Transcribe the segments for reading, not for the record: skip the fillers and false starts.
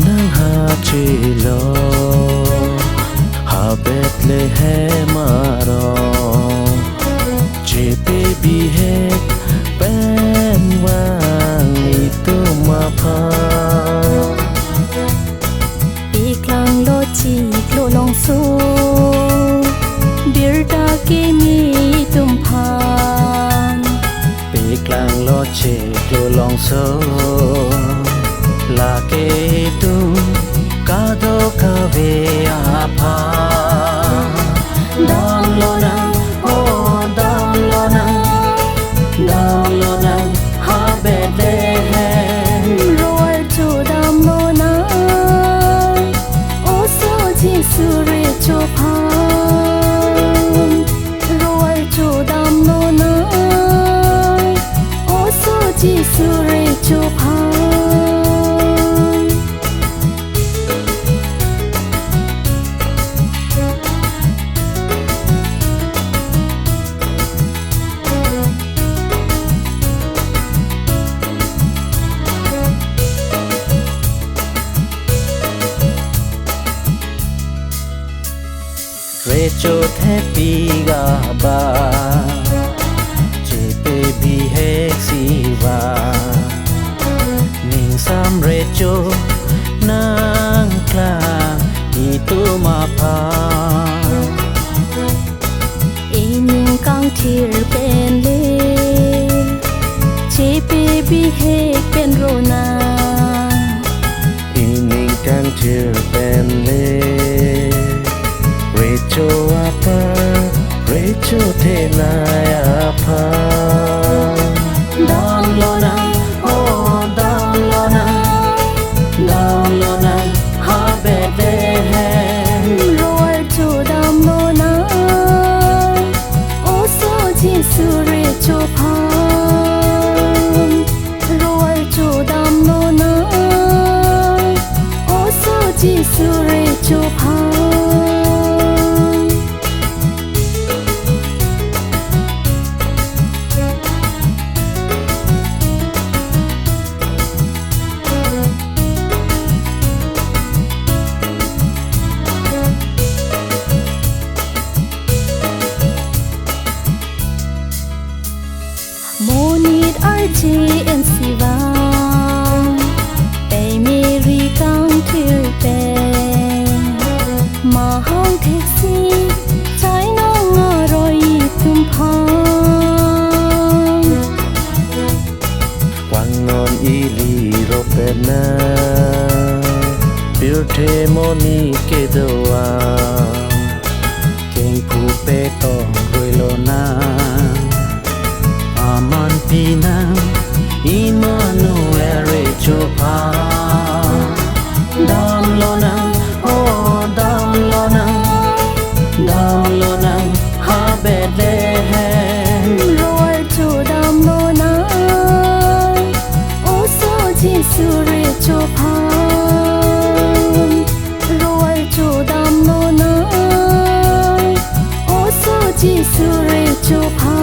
nang hachilo ha Bethlehem aro che baby het ben wang itu mapa iklang lo chi lo long su bir da ke mi tum phan iklang lo che lo long so la ke tum ka do ka ve apa down lo nang oh down lo nang ha Bethlehem roar to dam lo na o so ji su re cho phan roar to dam lo na o so ji su re cho phan Recho happy ga ba che baby hexi va ning sam recho nang klang itu mapa ining kang thir pen le che baby he pen rona ining kang thir pen le Recho apa Recho the na apa down lo nang oh down lo nang ha Bethlehem roar to dam lo na o so ji su re cho phan roar to dam lo na o so ji su re cho phan Monit archi en siva Bay Mary kang thir pe Ma hong taxi Chai no nga roi tum phang Quang non ili ropena Beauty moni ke doa Keng pu pe tong roi lo na Aman pinang Emmanuel Recho pa down lo nang oh down lo nang ha Bethlehem roar to dam lo na o so ji su re cho phan roar to dam lo na o so ji su re cho phan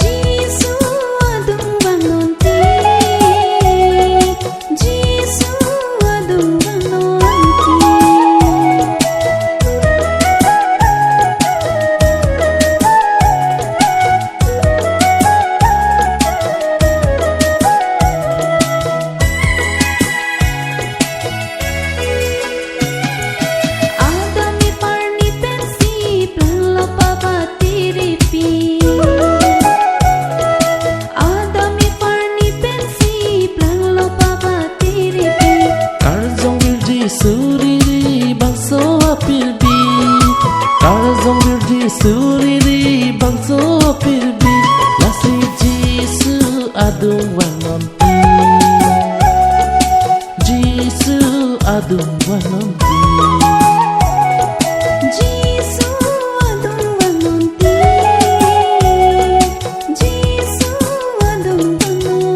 Jesus suriri bangso pirbi lasi Jisu adung wanonti Jisu adung wanonti Jisu adung wanonti Jisu adung wanonti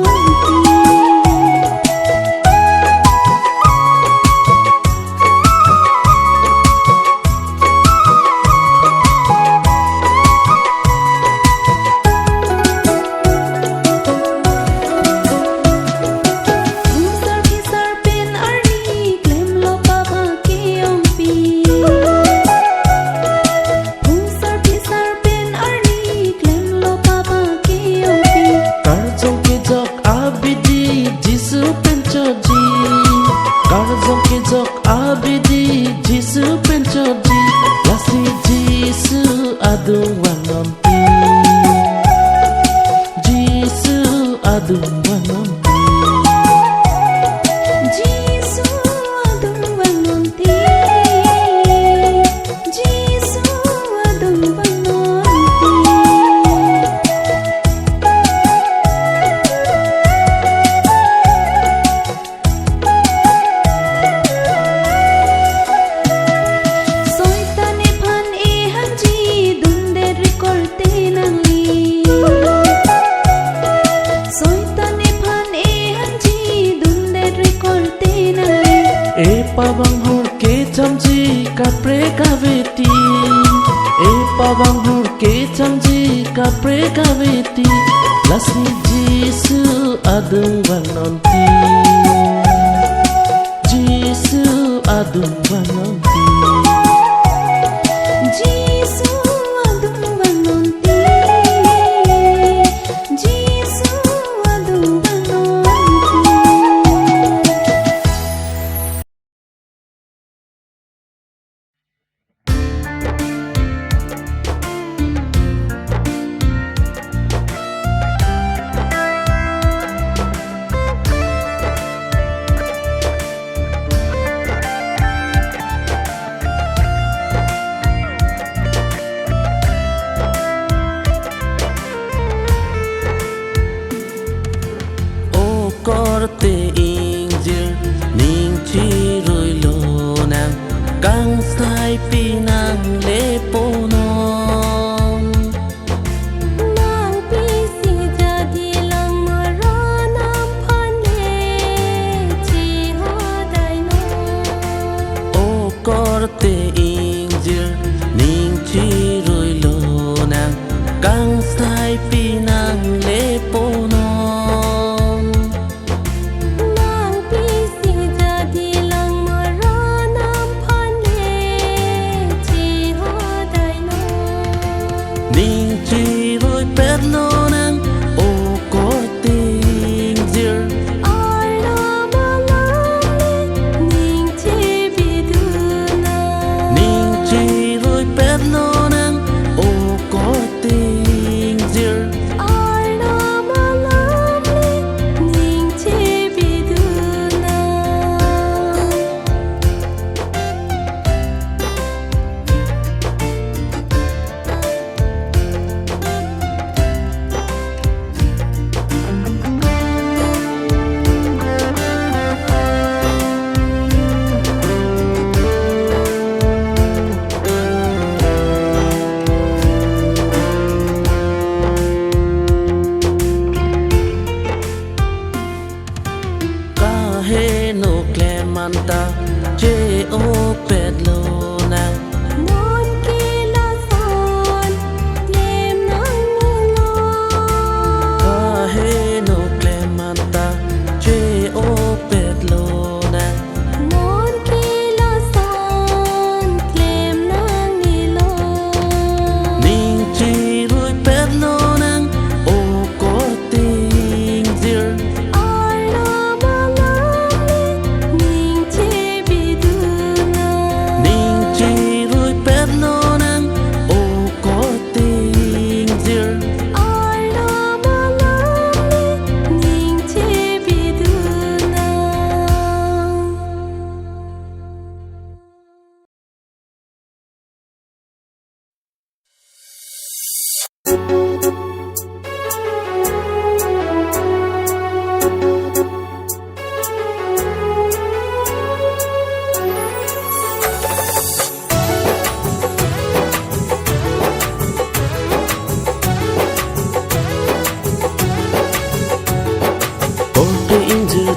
Jisu pencoji lasi Jisu adung wanonti Jisu adung wanonti Jisu adung wanonti Jisu adung wanonti Soitane phan e hanji dunde rekolte nangli Soitane phan e hanji dunde rekolte nangli E pabang hur ke chamji kapre kaveti E pabang hur ke chamji kapre kaveti lasi Jisu adung wanonti Jisu adung wanonti Jisu adung wanonti Jisu adung wanonti Korte ingjil ning chi roi lo nang kang sai pinang leponon Nang pisi jadi lang maranam phan le chi ho dai no O korte ingjil ning chi roi lo nang kang sai pinang leponon Nang pisi jadi lang maranam phan le chi ho dai no ning chi roi pet lo nang o korte ingjil Arla malam le ning chi biduna ning chi roi pet lo nang o korte ingjil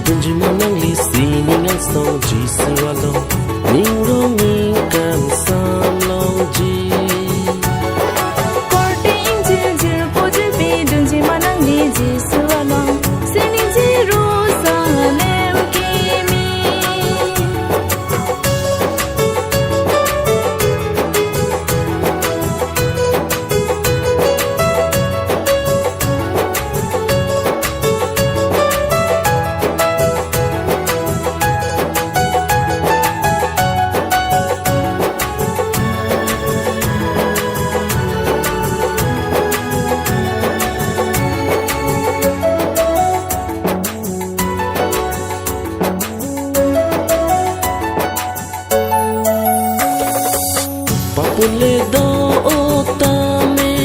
dunji manang li sining ang song ji sualong ning rong ning kan sam long ji Korting jir jir pojir pi dunji manang li ji sualong sining ji ru sa lem kimi Papule do otame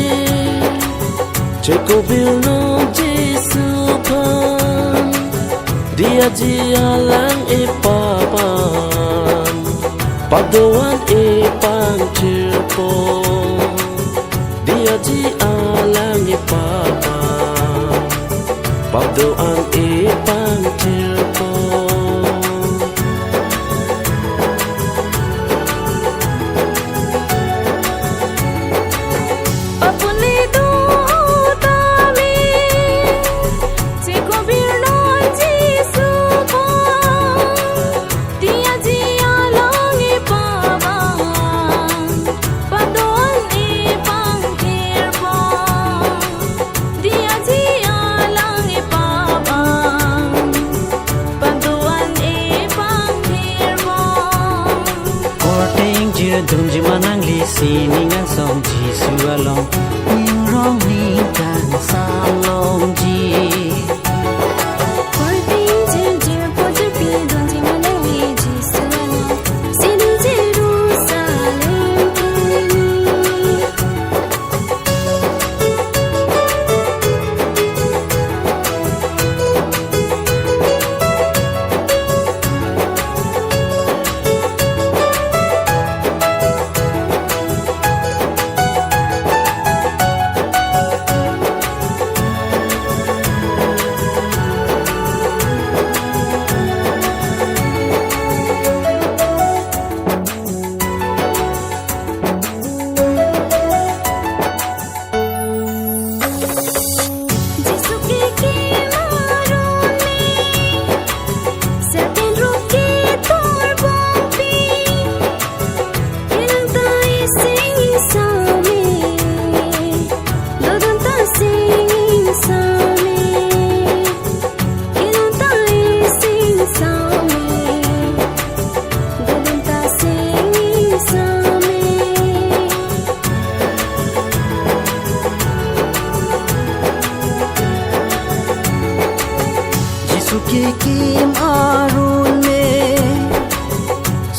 Cheko bil no Jesu pan Dia jia lang e papan Padoan e pang chirpo Dia jia lang e papan Padoan e pang chirpo Dunji manang li sining ang song ji sualong ning rong ning kan sam long ji Korting jir jir pojir pi dunji manang li ji sualong sining ji ru sa lem kimi Kim arun me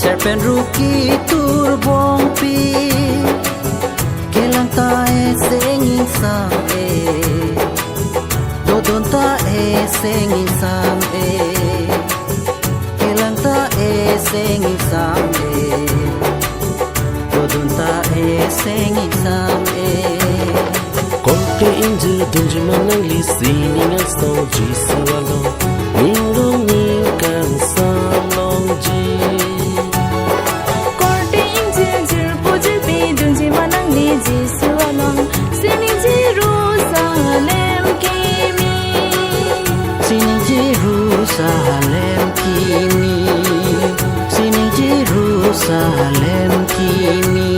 serpen ruki tur bong pi kelang ta e sengin sam e dodon ta e sengin sam e kelang ta e sengin sam e dodon ta e sengin sam e Korte inju dunji manang li sining ang song ji sualong ning rong ning kan sam long ji Korting jir jir pojir pi dunji manang li ji sualong sining ji ru sa lem kimi sining ji ru sa lem kimi sining ji ru sa lem kimi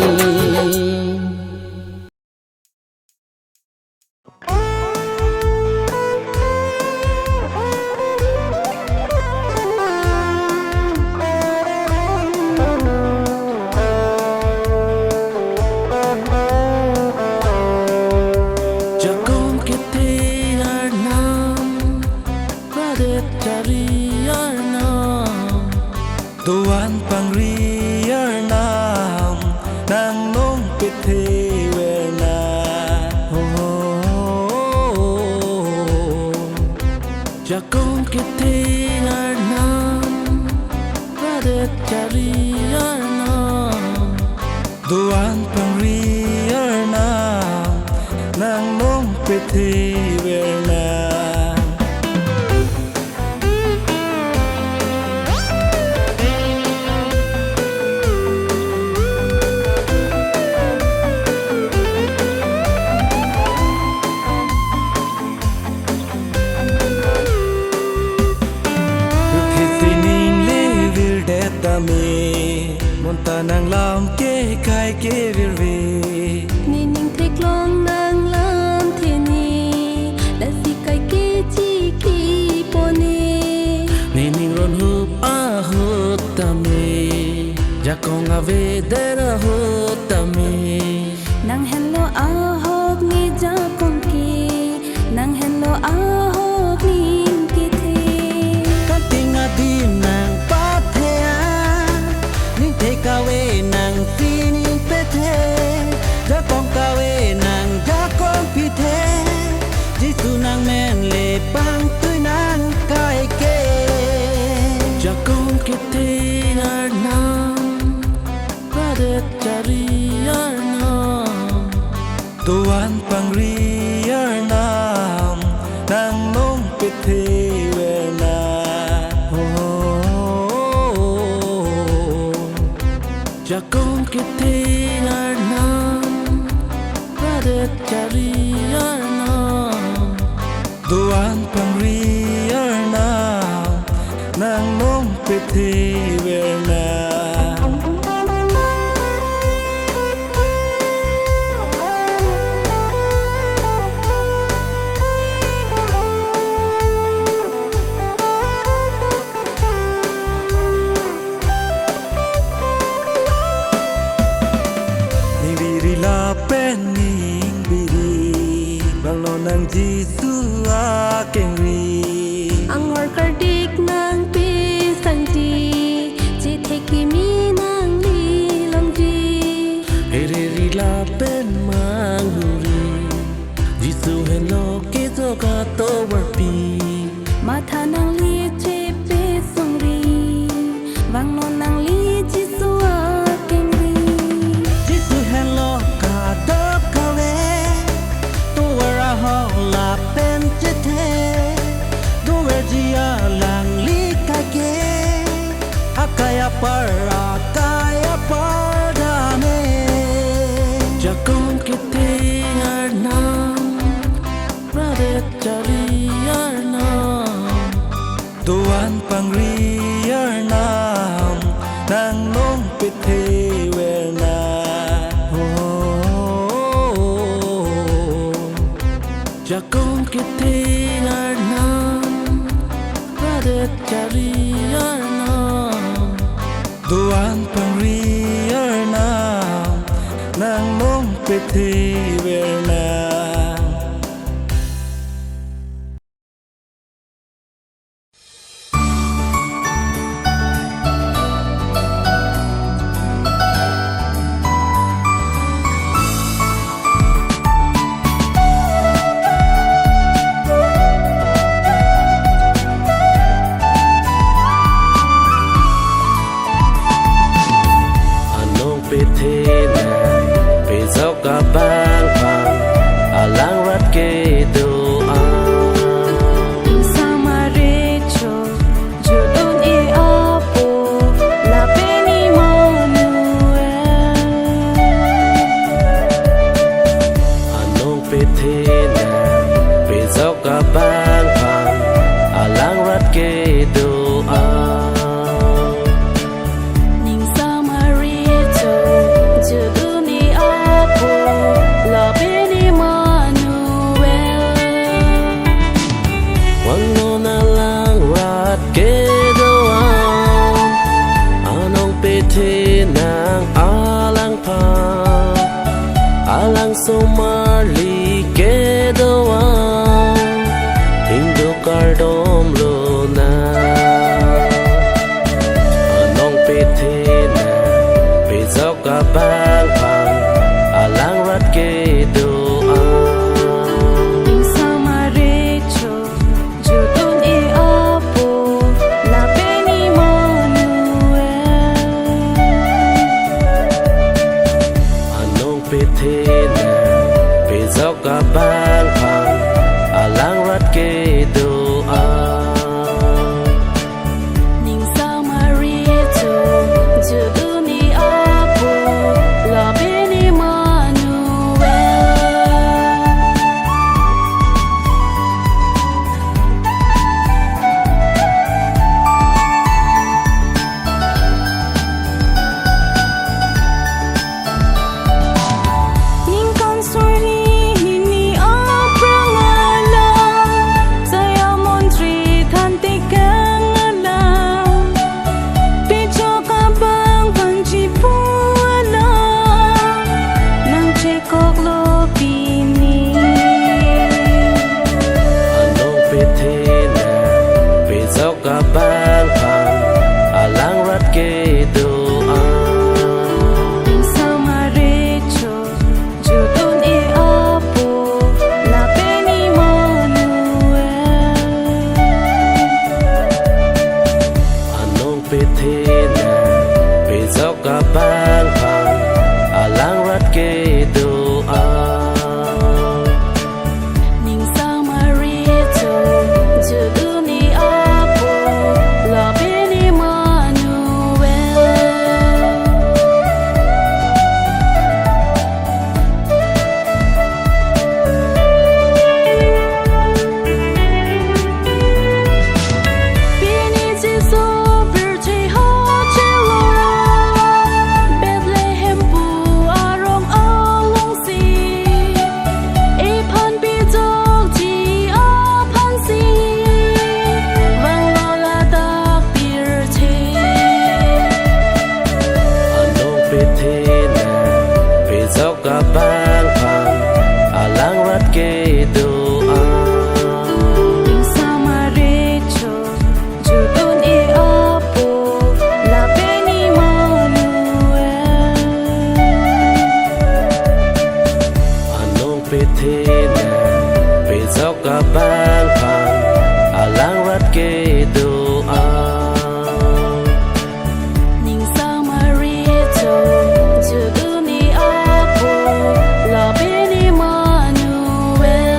Tuan pangriar nam nang nong pithe verna Jakom kite arnam Radet cari arnam Tuan pangriar nam nang nong pithe verna kê cài kê về về ni ning thích long nang lam thiên ni đã si cái kê chi ki poni ni ning ron hup a hut tami ja kong ave dera hut tami nang hello a hok ni ja kong ki nang hello a hok ni ki the kan ting a di nang pa the a ning te ka we nang ti ning pe the ja kong ka we nang ja kong pi the ji su nang men le pang tu nang kai ke ja kong ke te ar nam rade chari ar nam tuan pangri ar nam nang nong pe the ver na ja kong ke te ar nam rade chari ar nam tuan pangri ar nam nang nong pe the ver na la pening biri banglo nang jisu a kengri angor kardik nang pi sang ji ji theki mi nang li long ji hereri la pen manguri jisu hello ke to ka to warpi matha nang li che pe song ri wang no nang li ji su a keng ri jisu hello ka to ka we to wara ho la pen che the do we ji a lang li ka ke akaya par da me ja kong ke te ar nam rade chari ar nam tuan pangri ar nam nang nong pe the ver na ja kong ke te ar nam rade chari ar nam tuan pangri ar nam nang nong pe the ver na anong pe the na pe zau ka bang phang alang rat ke do a samare cho jodon e apo la peni manuel anong pe the na pe zau ka bang phang alang rat ke do a ning samare cho jodon e apo la peni manuel wang no na lang rat ke do a anong pe the nang alang phang alang so marli ke do a indo cardom lo na anong pe the na pe zau ka bang phang alang rat ke do a ning samare cho jodon e apo la peni manuel anong pe the na pe zau ka bang phang alang rat ke do a ning samare cho jodon e apo la peni manuel pini Anong pete na Bezaw ka bang pan Alang rat ke doa Sa marecho Judon e apo La peni Manuel Anong pete na Bezaw ka bang pan Alang rat ke doa Ning sa marecho Judon e apo La peni Manuel Pini Jesu birthday ho chelo Bethlehem pu arong along si E phan bi jok ji a phan si Vang lo la dak birthday Anong pete na Bezaw ka bang pan Alang rat ke doa Ning sa marecho Judon e apo La peni Manuel Anong pete na Bezaw ka bang pan Alang rat ke doa Ning sa marecho Judon e apo La peni Manuel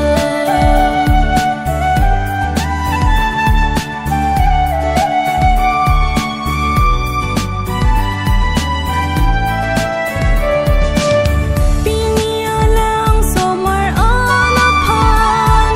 Pinialang somar alapan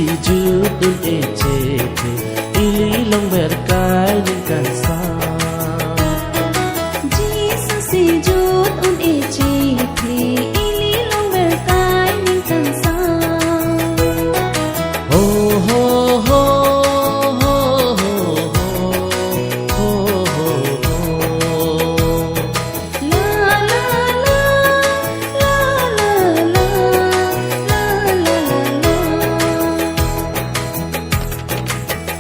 si judul ejete ili long berkai ning kan sa Jesus si jud un ejete ili long berkai ning kan sa ho ho ho ho ho ho ho la la la la la la la la la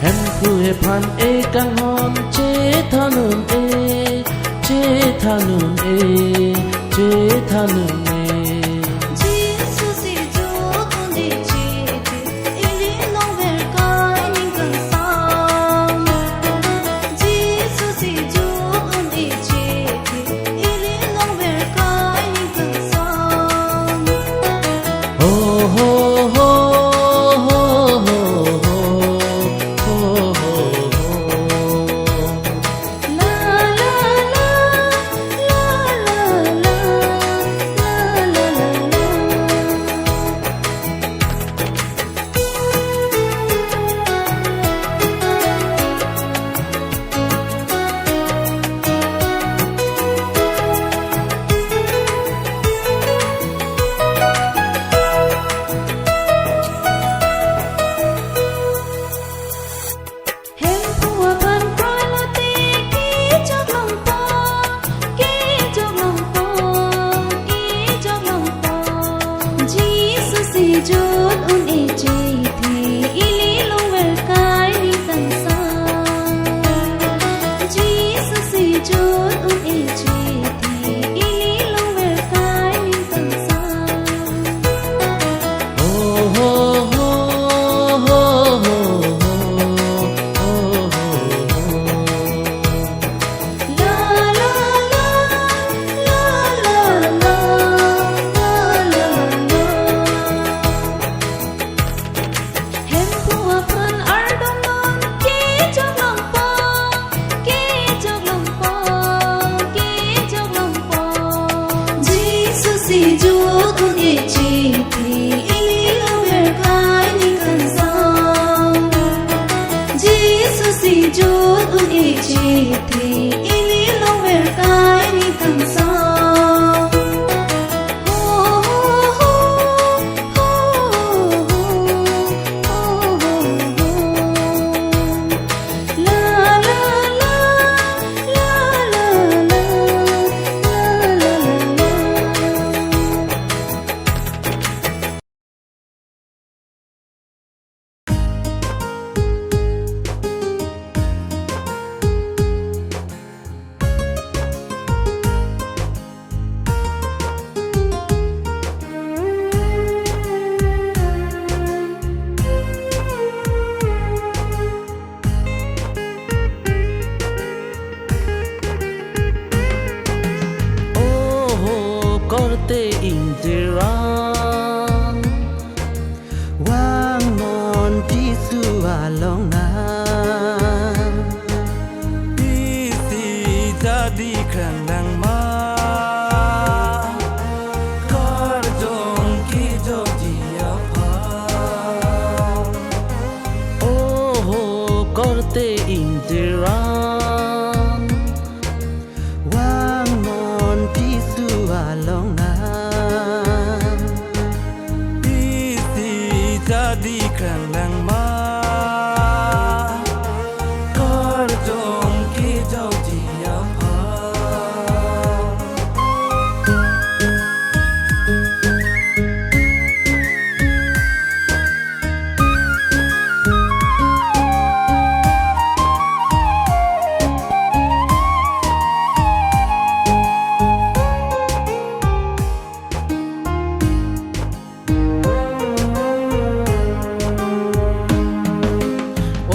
hem khu he phan e kang hon che thanun e che thanun e che thanun e Jesus si jud un ejete ili long berkai ning kan sa Jesus si jud un ejete ili long berkai ning kan sa ho ho ho ho ho ho ho la la la la la la la la la hem phua ban proi lo te ki chok long po ki chok long po ki chok long po Jesus si jud un ejete ili long ver kai ni kan sa Jesus si jud un ejete ili long ver kai ni kan sa ho ho ho ho ho la la la la la la la la hem phua phan ar dom non ki chok long po ki chok long po ki chok long po Jesus si jud un ejete ili long ver kai ni kan sa Jesus si jud un ejete ili long ver kai ni kan sa ho ho ho ho ho ho la la la la la la la la oh corte indiran wang non Gisu along na isi jadi kandang ma kar jong ki jong dia pa oh corte indiran wang non Gisu along na isi jadi kandang ma kar jong ki jong dia pa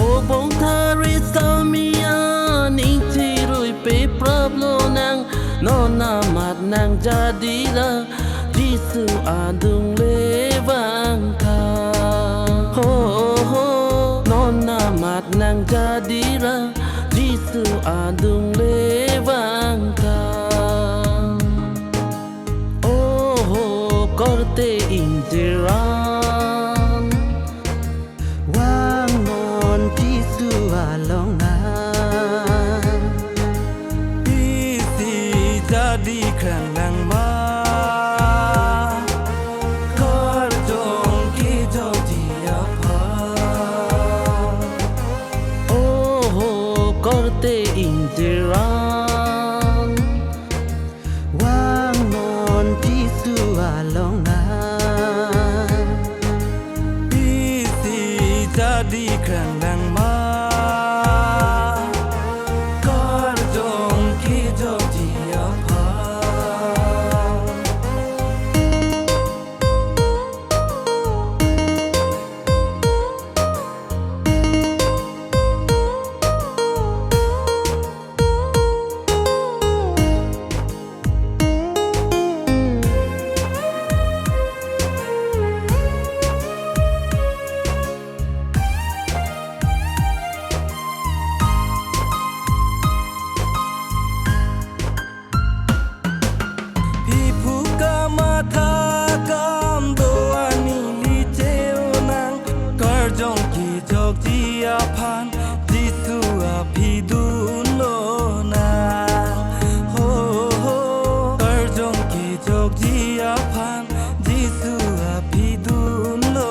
oh bong thari samia ning thi rui pe problem nang no na mat nang jadi la Gisu adung levang ka ho ho no na mat nang jadi la Gisu adung levang ka oh corte indiran along na isi jadi kandang ma kar jong ki jodi apa oh korte indiran wang non Jisu along na isi jadi kandang ma kar jong ki jodi apa Pan Jisu api dulo na ho ho Karjong ki jog jia pan Jisu api dulo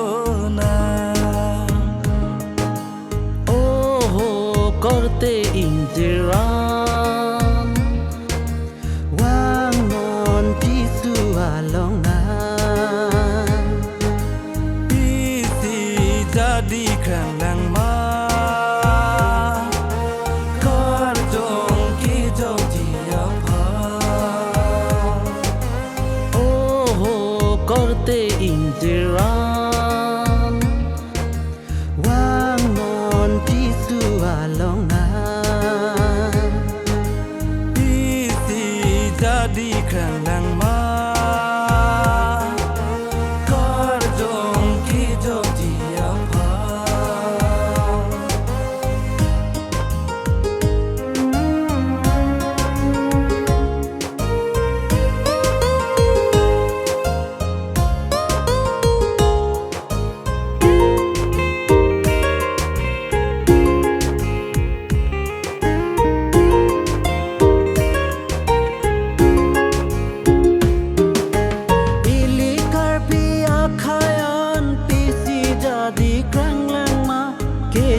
na oh korte indiran wang non Jisu along na isi jadi kandang ma korte indiran wang non Jisu along na isi jadi kandang ma kar jong ki jodi apa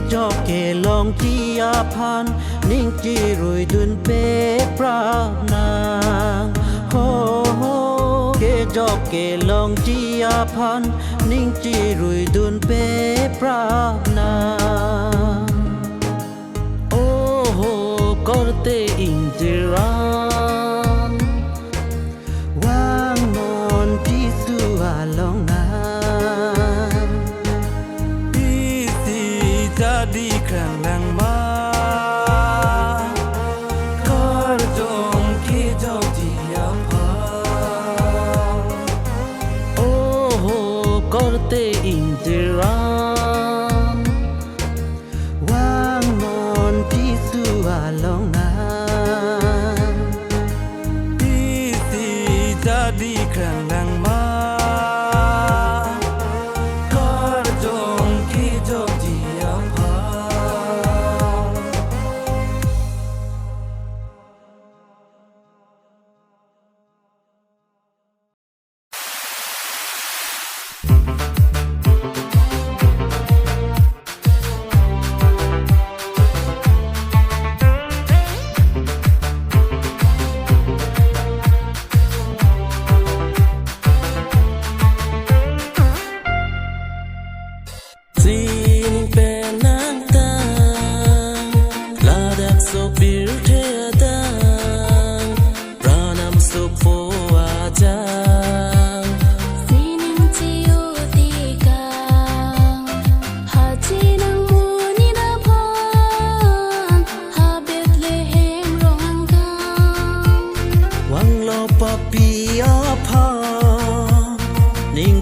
cho kể lòng chi pan ninh chi rồi đun bê pra nàng ho ho kể cho kể lòng chi pan ninh chi rồi đun bê pra nàng oh korte indiran wang non Jisu along na jadi kandang ma kar jong ki jodi apa oh korte indiran wang non Jisu along na isi jadi kandang ma kar jong ki jodi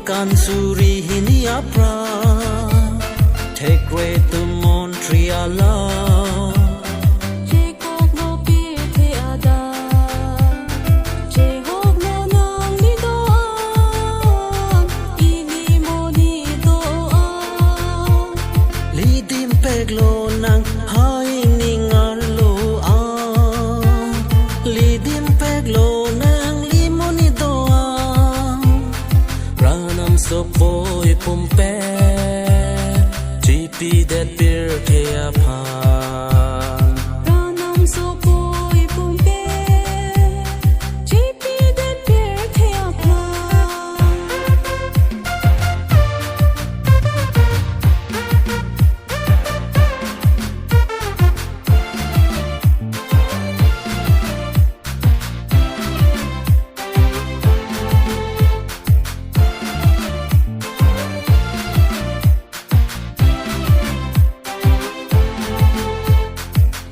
Kan suri hini apra take way to Montreal Jacob no pi te ada Jacob no nang ni do ini mo ni do lidim pe pek lo nang hai ni ngar lo a li dim pek lo nang li moni do a ranam so boy pumpe GP that beer ke apan ranam so boy pumpe GP that beer ke apa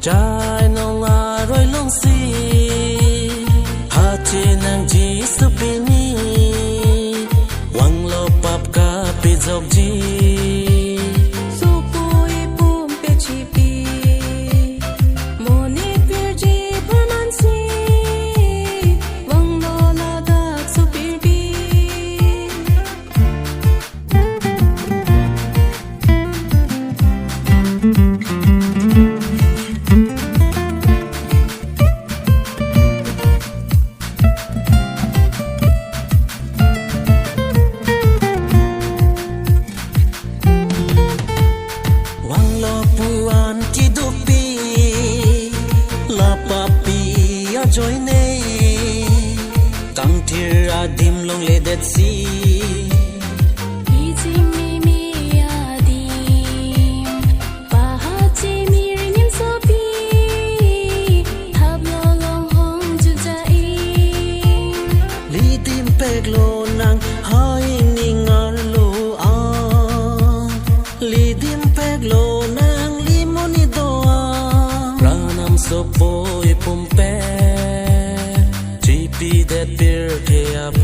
Jai nong a roi long si ha che nang ji su pi ni wang lo pap ka pi jok ji so boy pumpe GP moni pir ji perman si wang lo la dak so pir bi wang lo puan ki du pi la pa pi a joy ne kang thir a dim long le det si 이지 미미야디 바하지 미르님 소비 탑로롱 홍주자이 li dim pek lo nang hai ni ngar lo a li dim pek lo nang li moni do a ranam so boy pumpe GP that beer ke apan